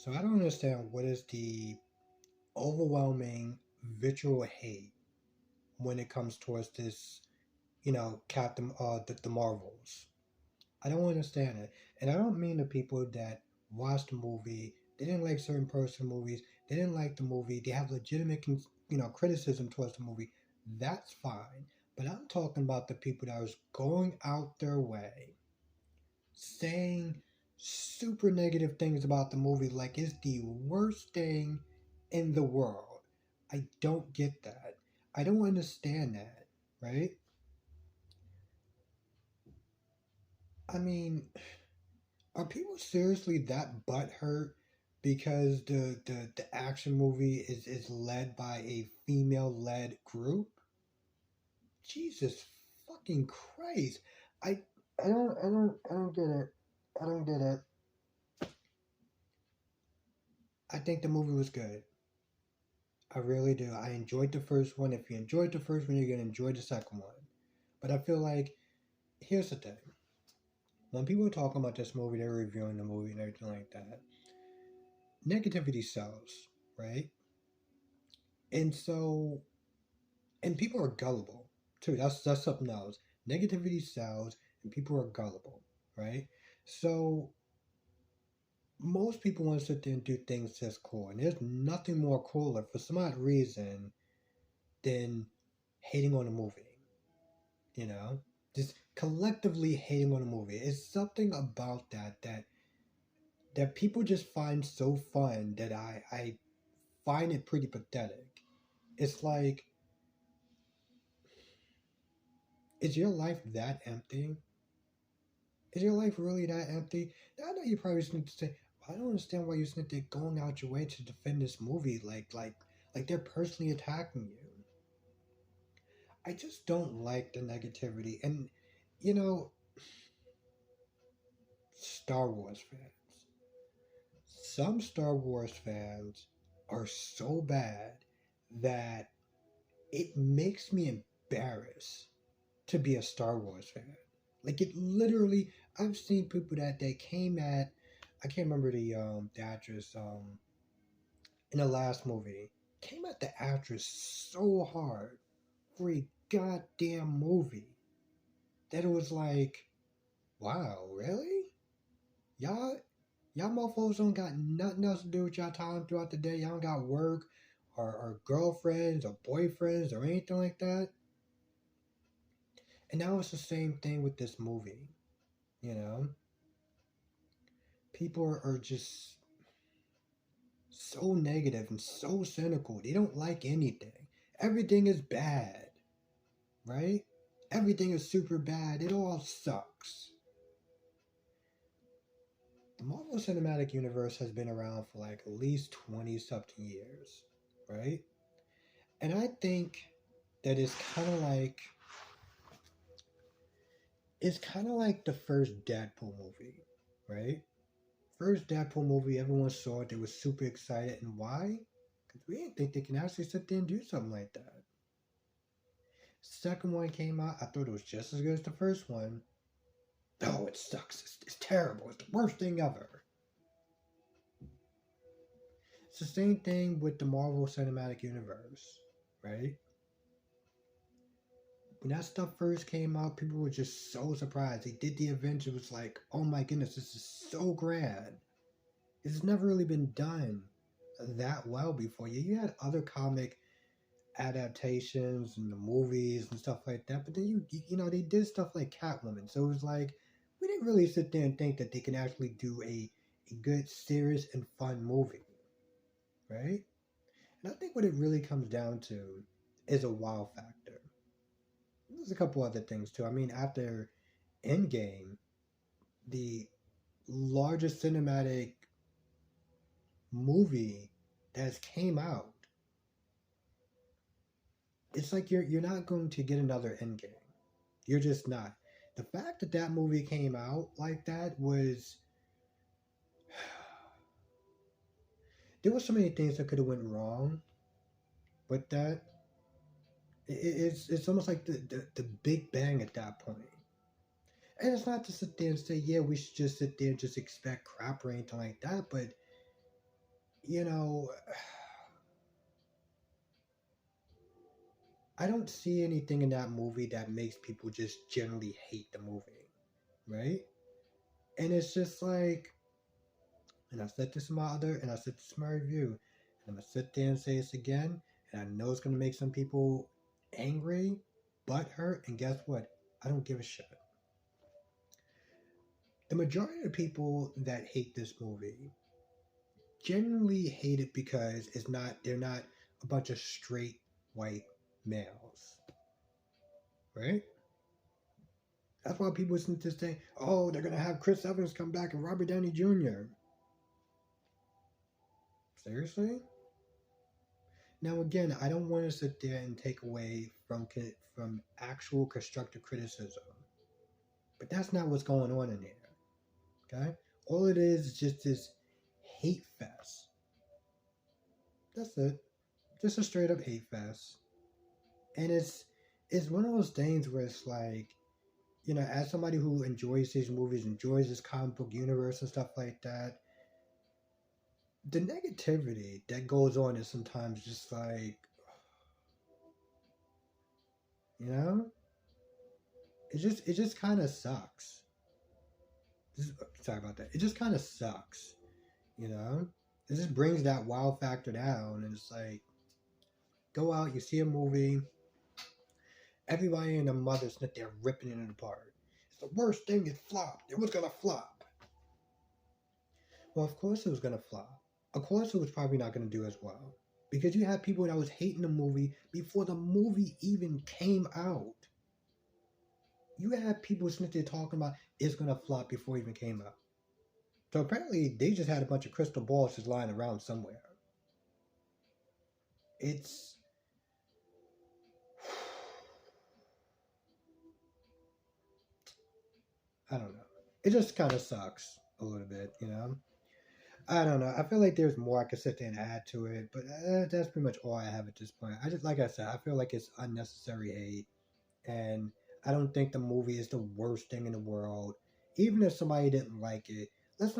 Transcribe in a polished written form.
So I don't understand what is the overwhelming visual hate when it comes towards this, Captain the Marvels. I don't understand it. And I don't mean the people that watched the movie, they didn't like certain person movies, they didn't like the movie, they have legitimate criticism towards the movie. That's fine. But I'm talking about the people that was going out their way saying super negative things about the movie like it's the worst thing in the world. I don't get that. I don't understand that, right? I mean, are people seriously that butthurt because the action movie is led by a female led group? Jesus fucking Christ. I I don't get it. I don't get it. I think the movie was good. I really do. I enjoyed the first one. If you enjoyed the first one, you're gonna enjoy the second one. But I feel like here's the thing. When people are talking about this movie, they're reviewing the movie and everything like that. Negativity sells, right? And so, and people are gullible too. That's something else. Negativity sells, and people are gullible, right? So most people want to sit there and do things that's cool, and there's nothing more cooler for some odd reason than hating on a movie. You know, just collectively hating on a movie. It's something about that people just find so fun that I find it pretty pathetic. It's like, is your life that empty? Is your life really that empty? Now, I know you probably just need to say, I don't understand why you're sitting there going out your way to defend this movie like they're personally attacking you. I just don't like the negativity. And you know, Star Wars fans. Some Star Wars fans are so bad that it makes me embarrassed to be a Star Wars fan. Like it literally, I've seen people that they came at. I can't remember the actress in the last movie came at the actress so hard for a goddamn movie that it was like, wow, really? Y'all y'all motherfuckers don't got nothing else to do with y'all time throughout the day. Y'all don't got work or girlfriends or boyfriends or anything like that. And now it's the same thing with this movie. You know? People are just so negative and so cynical. They don't like anything. Everything is bad, right? Everything is super bad. It all sucks. The Marvel Cinematic Universe has been around for like at least 20 something years, right? And I think that it's kind of like the first Deadpool movie, right? First Deadpool movie, everyone saw it, they were super excited, and why? Because we didn't think they can actually sit there and do something like that. Second one came out, I thought it was just as good as the first one. Oh, it sucks. It's terrible. It's the worst thing ever. It's the same thing with the Marvel Cinematic Universe, right? When that stuff first came out, people were just so surprised. They did the Avengers, it was like, oh my goodness, this is so grand. It's never really been done that well before. You had other comic adaptations and the movies and stuff like that, but then they did stuff like Catwoman. So it was like we didn't really sit there and think that they can actually do a good, serious, and fun movie, right? And I think what it really comes down to is a wow factor. There's a couple other things too. I mean, after Endgame, the largest cinematic movie that has came out, it's like you're not going to get another Endgame. You're just not. The fact that that movie came out like that was there were so many things that could have went wrong with that. It's almost like the Big Bang at that point. And it's not to sit there and say, yeah, we should just sit there and just expect crap or anything like that, but you know, I don't see anything in that movie that makes people just generally hate the movie, right? And it's just like, and I said this in my other, and I said this in my review, and I'm gonna sit there and say this again, and I know it's gonna make some people angry, butthurt, and guess what? I don't give a shit. The majority of the people that hate this movie generally hate it because they're not a bunch of straight white males, right? That's why people seem to say, "Oh, they're gonna have Chris Evans come back and Robert Downey Jr." Seriously? Now, again, I don't want to sit there and take away from actual constructive criticism, but that's not what's going on in here. Okay, all it is just this hate fest. That's it. Just a straight up hate fest, and it's one of those things where it's like, as somebody who enjoys these movies, enjoys this comic book universe and stuff like that, the negativity that goes on is sometimes just like, you know, it just kind of sucks. Sorry about that. It just kind of sucks, you know. It just brings that wow factor down, and it's like, go out, you see a movie, everybody and their mother's not there ripping it apart. It's the worst thing. It flopped. It was gonna flop. Well, of course it was gonna flop. Of course it was probably not gonna do as well. Because you had people that was hating the movie before the movie even came out. You had people sitting there talking about it's gonna flop before it even came out. So apparently they just had a bunch of crystal balls just lying around somewhere. It's I don't know. It just kind of sucks a little bit, you know. I don't know. I feel like there's more I could sit there and add to it, but that's pretty much all I have at this point. I just, like I said, I feel like it's unnecessary hate, and I don't think the movie is the worst thing in the world. Even if somebody didn't like it, let's not